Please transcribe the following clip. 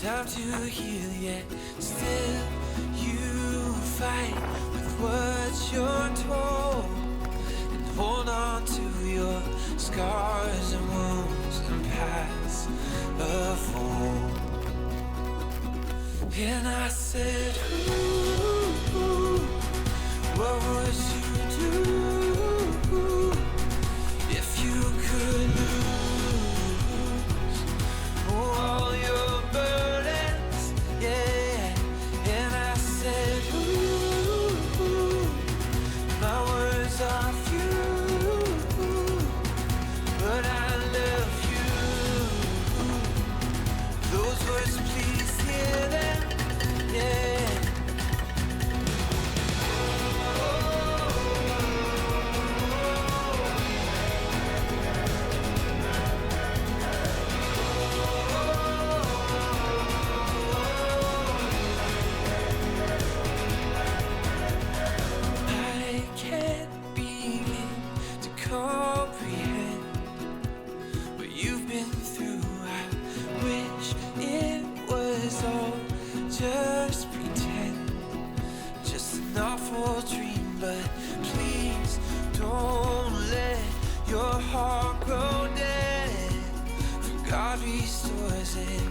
time to heal, yet still you fight with what you're told, and hold on to your scars and wounds and past of old. And I said, ooh, what would you do if you could lose all your burdens? Yeah. And I said, ooh, my words are few, but I love you. Those words, please hear them. Yeah. Comprehend what you've been through. I wish it was all just pretend, just an awful dream. But please don't let your heart grow dead, for God restores it